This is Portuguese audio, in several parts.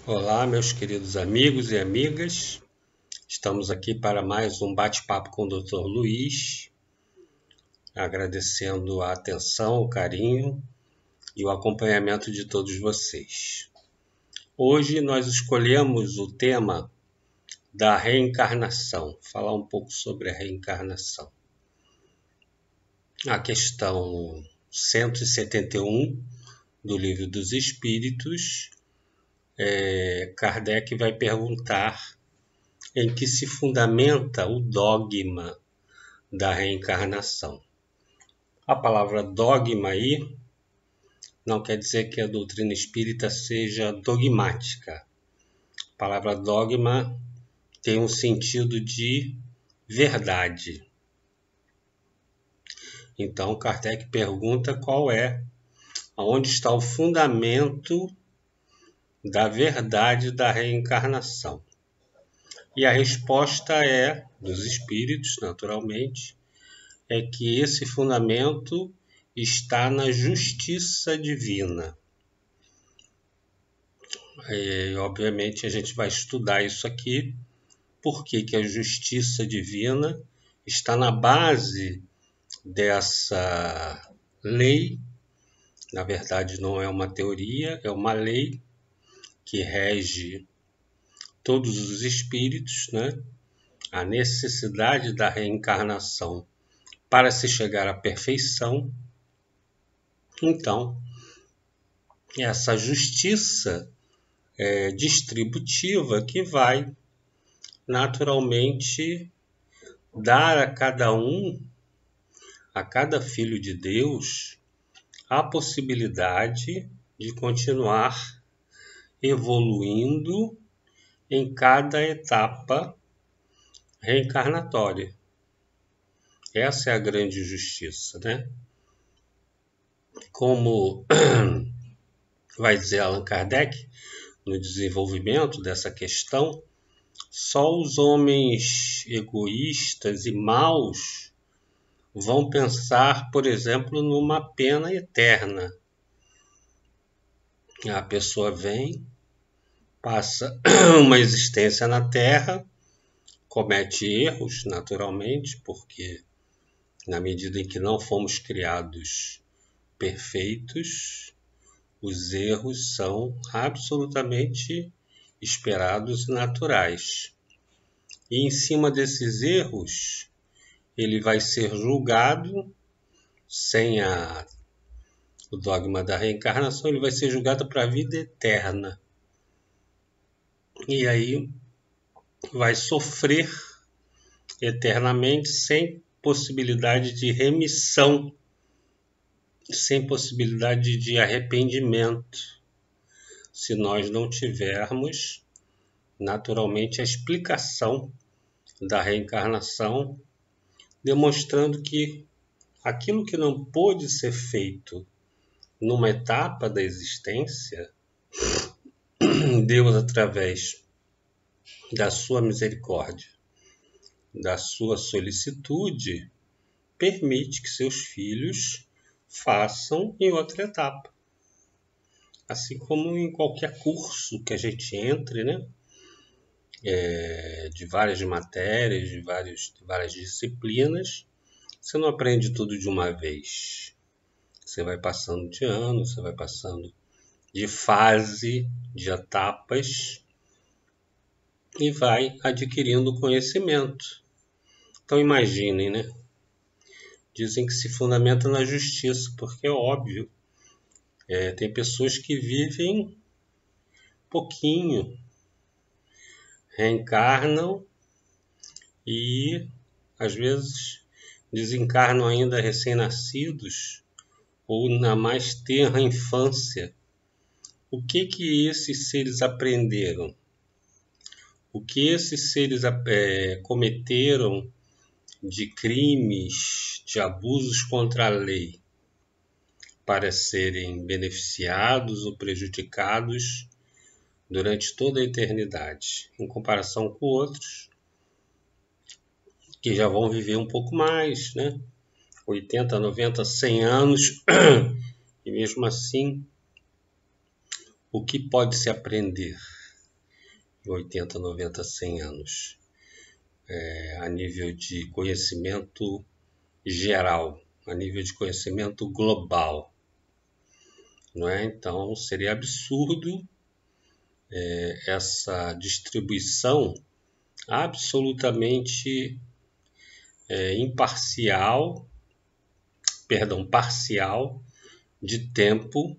Olá, meus queridos amigos e amigas. Estamos aqui para mais um bate-papo com o Dr. Luiz, agradecendo a atenção, o carinho e o acompanhamento de todos vocês. Hoje nós escolhemos o tema da reencarnação, falar um pouco sobre a reencarnação. A questão 171 do Livro dos Espíritos, Kardec vai perguntar em que se fundamenta o dogma da reencarnação. A palavra dogma aí não quer dizer que a doutrina espírita seja dogmática. A palavra dogma tem um sentido de verdade. Então, Kardec pergunta onde está o fundamento da verdade da reencarnação. E a resposta dos espíritos, naturalmente, é que esse fundamento está na justiça divina. Obviamente a gente vai estudar isso aqui, porque a justiça divina está na base dessa lei. Na verdade não é uma teoria, é uma lei que rege todos os espíritos, né? A necessidade da reencarnação para se chegar à perfeição. Então, essa justiça distributiva que vai naturalmente dar a cada filho de Deus, a possibilidade de continuar evoluindo em cada etapa reencarnatória. Essa é a grande justiça, né? Como vai dizer Allan Kardec, no desenvolvimento dessa questão, só os homens egoístas e maus vão pensar, por exemplo, numa pena eterna. A pessoa vem, passa uma existência na Terra, comete erros, naturalmente, porque na medida em que não fomos criados perfeitos, os erros são absolutamente esperados e naturais. E em cima desses erros, ele vai ser julgado, sem o dogma da reencarnação, ele vai ser julgado para a vida eterna. E aí vai sofrer eternamente sem possibilidade de remissão, sem possibilidade de arrependimento, se nós não tivermos naturalmente a explicação da reencarnação, demonstrando que aquilo que não pôde ser feito numa etapa da existência, Deus, através da sua misericórdia, da sua solicitude, permite que seus filhos façam em outra etapa. Assim como em qualquer curso que a gente entre, né? De várias matérias, de várias disciplinas, você não aprende tudo de uma vez. Você vai passando de ano, você vai passando de fase, de etapas, e vai adquirindo conhecimento. Então imaginem, né? Dizem que se fundamenta na justiça, porque é óbvio. Tem pessoas que vivem pouquinho, reencarnam e às vezes desencarnam ainda recém-nascidos ou na mais tenra infância. O que esses seres aprenderam? O que esses seres cometeram de crimes, de abusos contra a lei, para serem beneficiados ou prejudicados durante toda a eternidade, em comparação com outros que já vão viver um pouco mais, né? 80, 90, 100 anos, e mesmo assim, o que pode se aprender? 80, 90, 100 anos, a nível de conhecimento geral, a nível de conhecimento global, não é? Então seria absurdo essa distribuição absolutamente parcial de tempo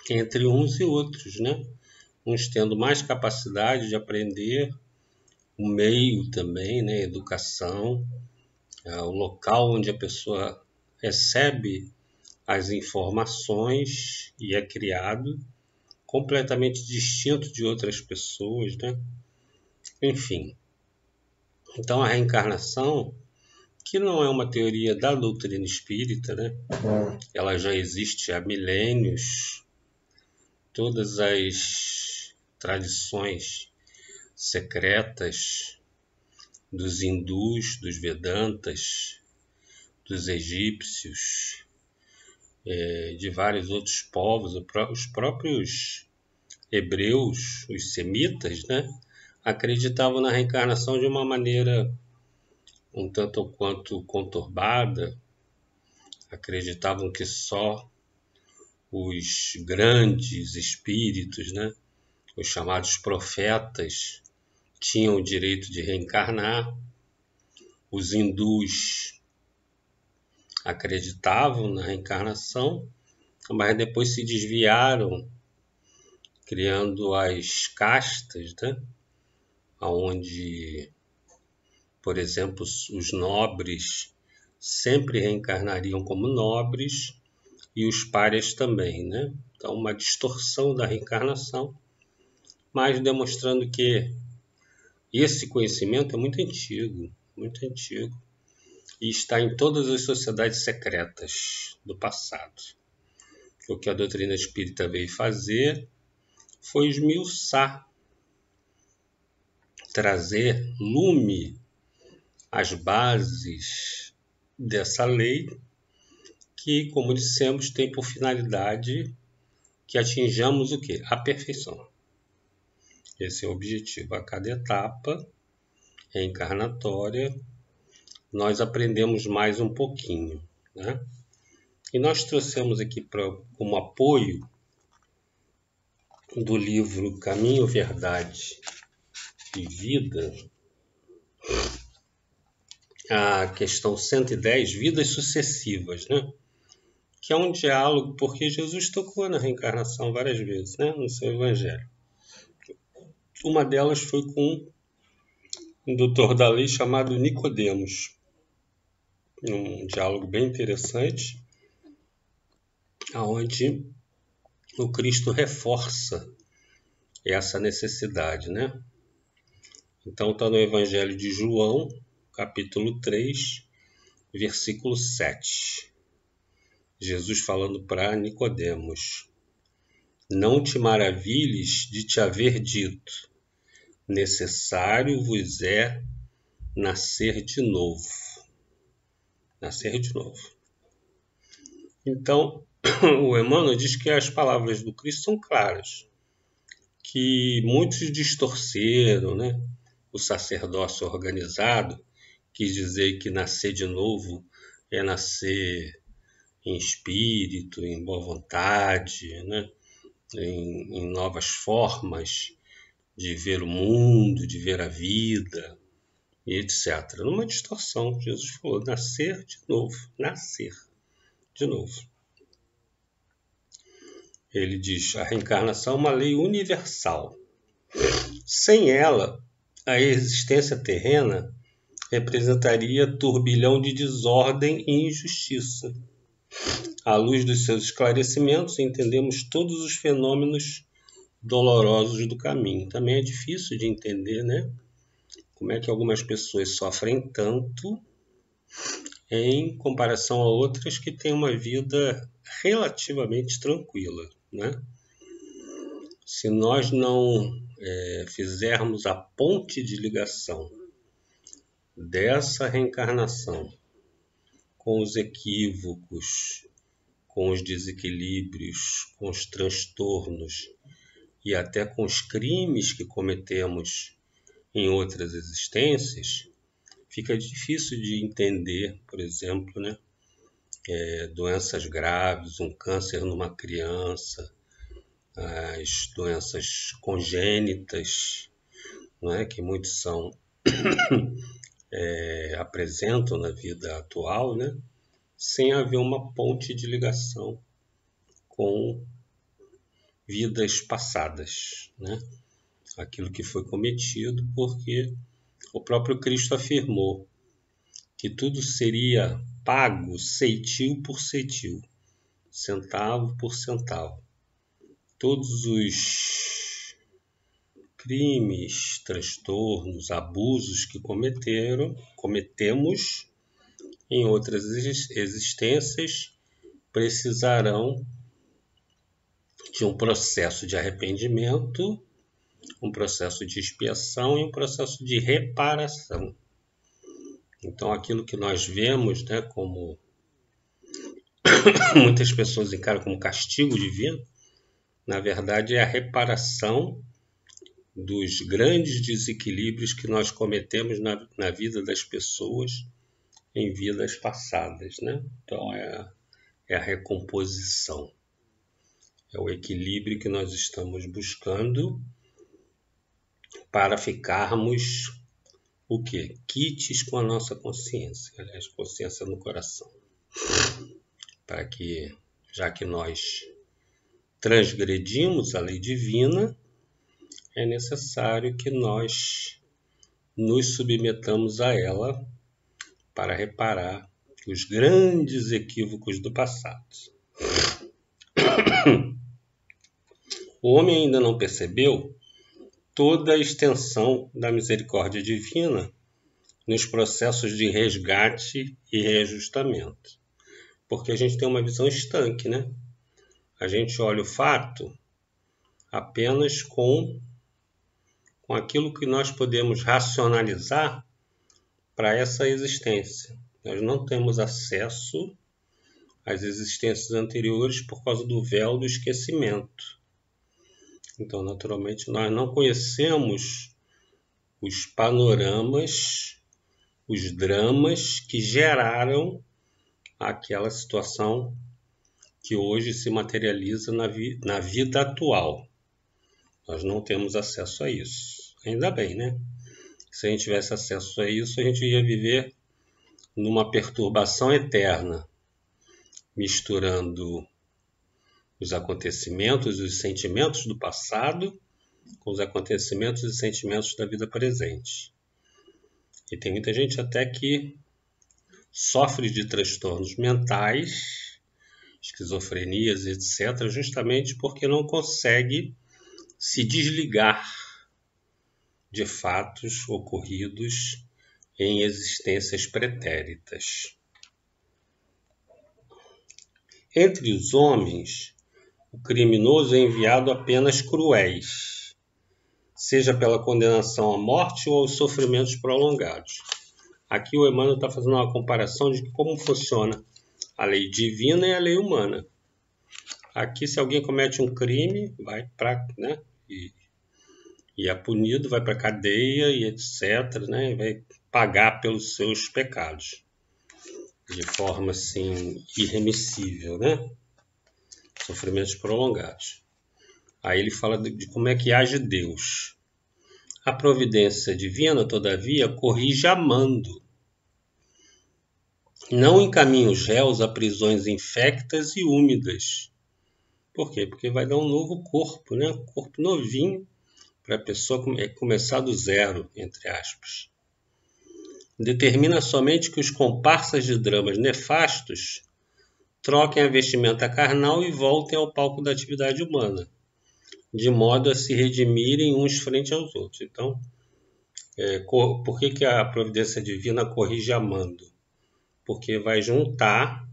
entre uns e outros, né? Uns tendo mais capacidade de aprender, o meio também, né? Educação, o local onde a pessoa recebe as informações e é criado completamente distinto de outras pessoas, né? Enfim, então a reencarnação, que não é uma teoria da doutrina espírita, né? Ela já existe há milênios. Todas as tradições secretas dos hindus, dos vedantas, dos egípcios, de vários outros povos, os próprios hebreus, os semitas, né, acreditavam na reencarnação de uma maneira um tanto ou quanto conturbada. Acreditavam que só os grandes espíritos, né, os chamados profetas, tinham o direito de reencarnar. Os hindus acreditavam na reencarnação, mas depois se desviaram, criando as castas, né, onde, por exemplo, os nobres sempre reencarnariam como nobres e os párias também, né? Então, uma distorção da reencarnação, mas demonstrando que esse conhecimento é muito antigo, e está em todas as sociedades secretas do passado. O que a doutrina espírita veio fazer foi esmiuçar, trazer lume às bases dessa lei que, como dissemos, tem por finalidade que atinjamos o quê? A perfeição. Esse é o objetivo. A cada etapa reencarnatória, nós aprendemos mais um pouquinho, né? E nós trouxemos aqui como apoio do livro Caminho, Verdade e Vida, a questão 110, Vidas Sucessivas, né? Que é um diálogo, porque Jesus tocou na reencarnação várias vezes, né? No seu evangelho. Uma delas foi com um doutor da lei chamado Nicodemos. Um diálogo bem interessante, onde o Cristo reforça essa necessidade, né? Então está no Evangelho de João, capítulo 3, versículo 7. Jesus falando para Nicodemos: não te maravilhes de te haver dito, necessário vos é nascer de novo. Nascer de novo. Então, o Emmanuel diz que as palavras do Cristo são claras, que muitos distorceram, né? O sacerdócio organizado quis dizer que nascer de novo é nascer em espírito, em boa vontade, né? Em novas formas de ver o mundo, de ver a vida, e etc. Numa distorção, Jesus falou, nascer de novo, nascer de novo. Ele diz, a reencarnação é uma lei universal. Sem ela, a existência terrena representaria turbilhão de desordem e injustiça. À luz dos seus esclarecimentos, entendemos todos os fenômenos dolorosos do caminho. Também é difícil de entender, né? Como é que algumas pessoas sofrem tanto em comparação a outras que têm uma vida relativamente tranquila, né? Se nós não fizermos a ponte de ligação dessa reencarnação com os equívocos, com os desequilíbrios, com os transtornos e até com os crimes que cometemos em outras existências, fica difícil de entender, por exemplo, né, doenças graves, um câncer numa criança, as doenças congênitas, não é, que muitos apresentam na vida atual, né, sem haver uma ponte de ligação com vidas passadas, né? Aquilo que foi cometido, porque o próprio Cristo afirmou que tudo seria pago ceitil por ceitil, centavo por centavo. Todos os crimes, transtornos, abusos que cometemos em outras existências precisarão de um processo de arrependimento, um processo de expiação e um processo de reparação. Então, aquilo que nós vemos, né, como muitas pessoas encaram como castigo divino, na verdade é a reparação dos grandes desequilíbrios que nós cometemos na vida das pessoas em vidas passadas, né? Então, é a recomposição. É o equilíbrio que nós estamos buscando para ficarmos o quê? Quites com a nossa consciência. Aliás, consciência no coração. Para que, já que nós transgredimos a lei divina, é necessário que nós nos submetamos a ela para reparar os grandes equívocos do passado. O homem ainda não percebeu toda a extensão da misericórdia divina nos processos de resgate e reajustamento. Porque a gente tem uma visão estanque, né? A gente olha o fato apenas com aquilo que nós podemos racionalizar para essa existência. Nós não temos acesso às existências anteriores por causa do véu do esquecimento. Então, naturalmente, nós não conhecemos os panoramas, os dramas que geraram aquela situação que hoje se materializa na vida atual. Nós não temos acesso a isso. Ainda bem, né? Se a gente tivesse acesso a isso, a gente ia viver numa perturbação eterna, misturando os acontecimentos e os sentimentos do passado com os acontecimentos e sentimentos da vida presente. E tem muita gente até que sofre de transtornos mentais, esquizofrenias, etc., justamente porque não consegue se desligar de fatos ocorridos em existências pretéritas. Entre os homens, o criminoso é enviado a penas cruéis, seja pela condenação à morte ou aos sofrimentos prolongados. Aqui o Emmanuel está fazendo uma comparação de como funciona a lei divina e a lei humana. Aqui, se alguém comete um crime, vai para, né, e é punido, vai para a cadeia e etc., né, e vai pagar pelos seus pecados de forma assim irremissível, né? Sofrimentos prolongados. Aí ele fala de como é que age Deus. A providência divina, todavia, corrige amando. Não encaminha os réus a prisões infectas e úmidas. Por quê? Porque vai dar um novo corpo, né? Um corpo novinho para a pessoa começar do zero, entre aspas. Determina somente que os comparsas de dramas nefastos troquem a vestimenta carnal e voltem ao palco da atividade humana, de modo a se redimirem uns frente aos outros. Então, por que a providência divina corrige amando? Porque vai juntar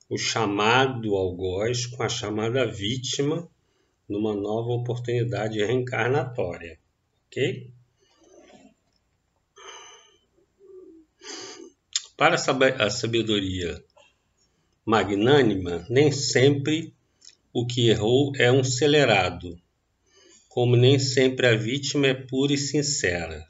o chamado algoz com a chamada vítima numa nova oportunidade reencarnatória. Ok? Para a sabedoria magnânima, nem sempre o que errou é um celerado, como nem sempre a vítima é pura e sincera.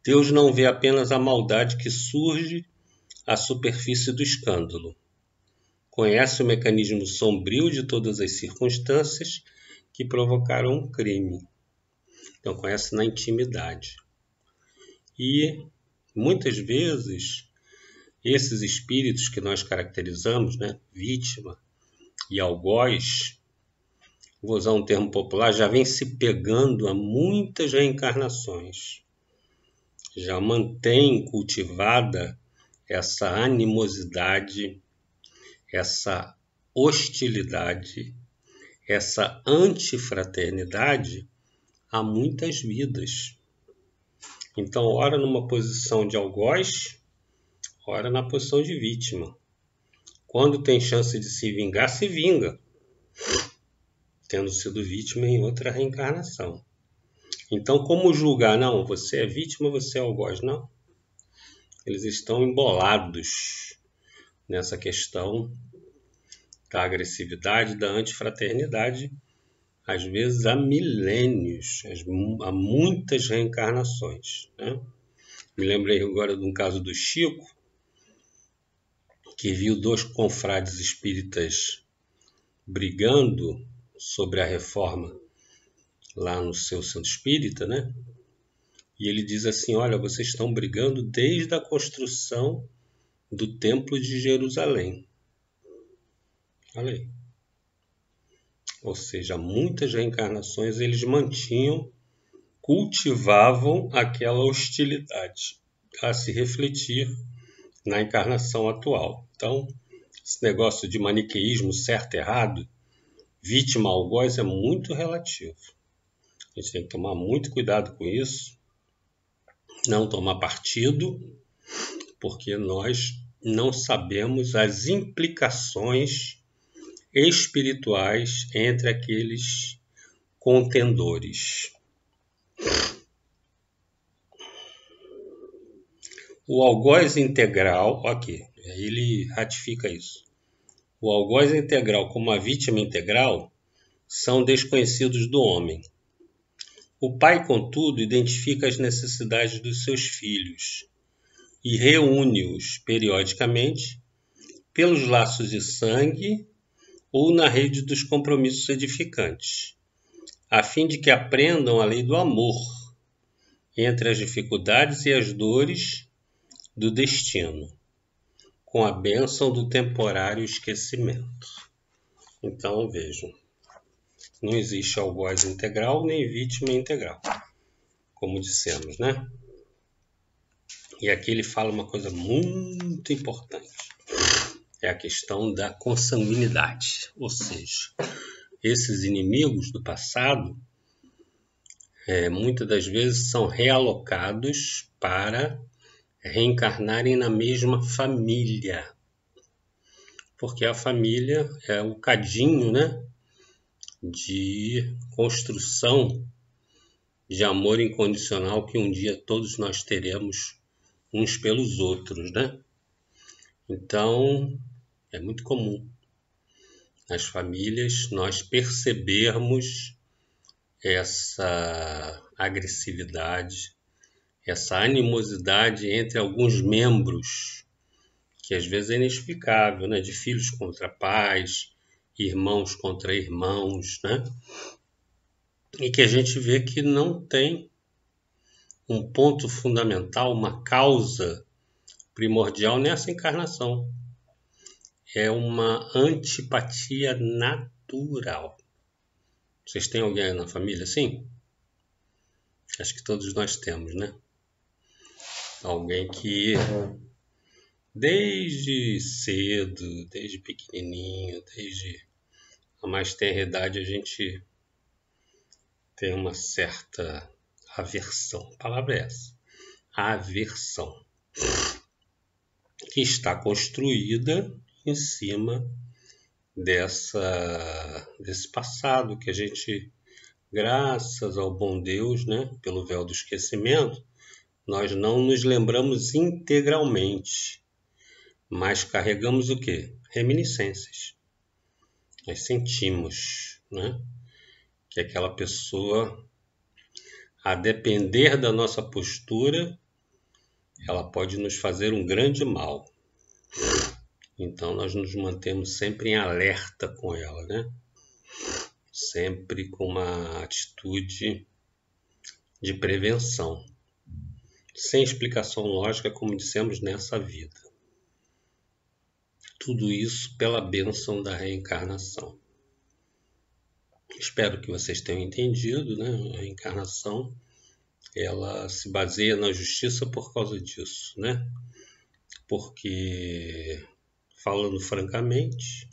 Deus não vê apenas a maldade que surge à superfície do escândalo. Conhece o mecanismo sombrio de todas as circunstâncias que provocaram um crime. Então, conhece na intimidade. E, muitas vezes, esses espíritos que nós caracterizamos, né, vítima e algoz, vou usar um termo popular, já vem se pegando há muitas reencarnações. Já mantém cultivada essa animosidade, essa hostilidade, essa antifraternidade há muitas vidas. Então, ora numa posição de algoz, ora na posição de vítima. Quando tem chance de se vingar, se vinga, tendo sido vítima em outra reencarnação. Então, como julgar? Não, você é vítima, você é algoz? Não. Eles estão embolados nessa questão da agressividade, da antifraternidade, às vezes há milênios, há muitas reencarnações, né? Me lembrei agora de um caso do Chico, que viu 2 confrades espíritas brigando sobre a reforma lá no seu centro espírita, né? E ele diz assim, olha, vocês estão brigando desde a construção do Templo de Jerusalém. Olha aí. Ou seja, muitas reencarnações eles mantinham, cultivavam aquela hostilidade a se refletir na encarnação atual. Então, esse negócio de maniqueísmo certo e errado, vítima algoz, é muito relativo. A gente tem que tomar muito cuidado com isso, não tomar partido, porque nós não sabemos as implicações espirituais entre aqueles contendores. O algoz integral, aqui, ele ratifica isso. O algoz integral como a vítima integral são desconhecidos do homem. O pai, contudo, identifica as necessidades dos seus filhos e reúne-os periodicamente pelos laços de sangue ou na rede dos compromissos edificantes, a fim de que aprendam a lei do amor entre as dificuldades e as dores do destino, com a bênção do temporário esquecimento. Então, vejam, não existe algoz integral nem vítima integral, como dissemos, né? E aqui ele fala uma coisa muito importante, é a questão da consanguinidade, ou seja, esses inimigos do passado, muitas das vezes são realocados para reencarnarem na mesma família, porque a família é o cadinho, né, de construção de amor incondicional que um dia todos nós teremos uns pelos outros, né? Então, é muito comum nas famílias nós percebermos essa agressividade, essa animosidade entre alguns membros, que às vezes é inexplicável, né? De filhos contra pais, irmãos contra irmãos, né? E que a gente vê que não tem um ponto fundamental, uma causa primordial nessa encarnação. É uma antipatia natural. Vocês têm alguém na família assim? Acho que todos nós temos, né? Alguém que desde cedo, desde pequenininho, desde a mais tenra idade, a gente tem uma certa aversão. A palavra é essa. Aversão. Que está construída em cima desse passado que a gente, graças ao bom Deus, né, pelo véu do esquecimento, nós não nos lembramos integralmente, mas carregamos o quê? Reminiscências. Nós sentimos, né, que aquela pessoa, a depender da nossa postura, ela pode nos fazer um grande mal. Então nós nos mantemos sempre em alerta com ela, né? Sempre com uma atitude de prevenção, sem explicação lógica, como dissemos, nessa vida. Tudo isso pela bênção da reencarnação. Espero que vocês tenham entendido, né? A reencarnação, ela se baseia na justiça por causa disso, né? Porque, falando francamente,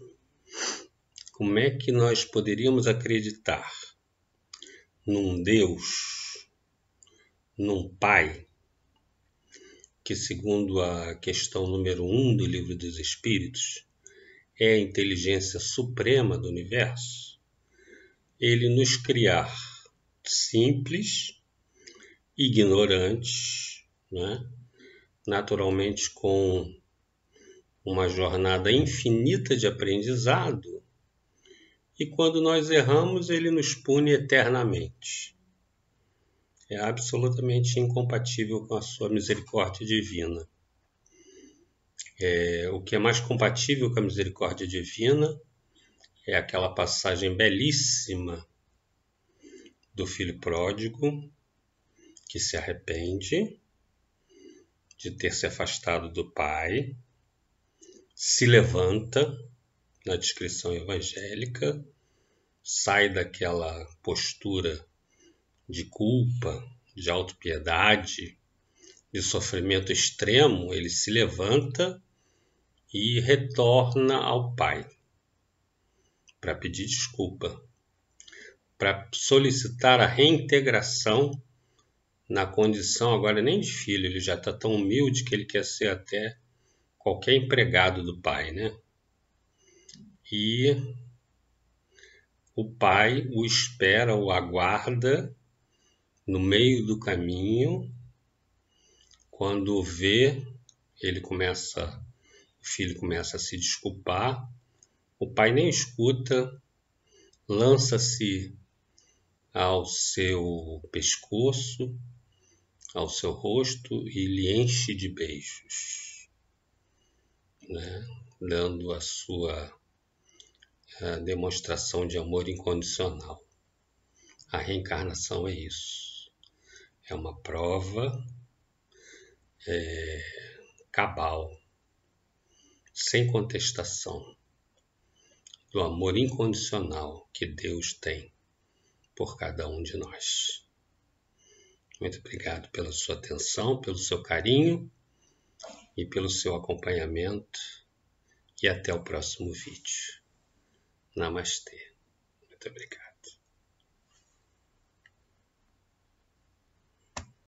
como é que nós poderíamos acreditar num Deus, num Pai, que segundo a questão número 1 do Livro dos Espíritos, é a inteligência suprema do universo, ele nos criar simples, ignorantes, né? Naturalmente com uma jornada infinita de aprendizado, e quando nós erramos, ele nos pune eternamente. É absolutamente incompatível com a sua misericórdia divina. O que é mais compatível com a misericórdia divina é aquela passagem belíssima do filho pródigo, que se arrepende de ter se afastado do pai, se levanta na descrição evangélica, sai daquela postura de culpa, de autopiedade, de sofrimento extremo, ele se levanta e retorna ao pai para pedir desculpa, para solicitar a reintegração na condição agora nem de filho, ele já está tão humilde que ele quer ser até qualquer empregado do pai, né? E o pai o espera, o aguarda no meio do caminho. Quando vê, o filho começa a se desculpar, o pai nem escuta, lança-se ao seu pescoço, ao seu rosto e lhe enche de beijos, né? Dando a sua demonstração de amor incondicional. A reencarnação é isso. É uma prova cabal, sem contestação, do amor incondicional que Deus tem por cada um de nós. Muito obrigado pela sua atenção, pelo seu carinho e pelo seu acompanhamento. E até o próximo vídeo. Namastê. Muito obrigado.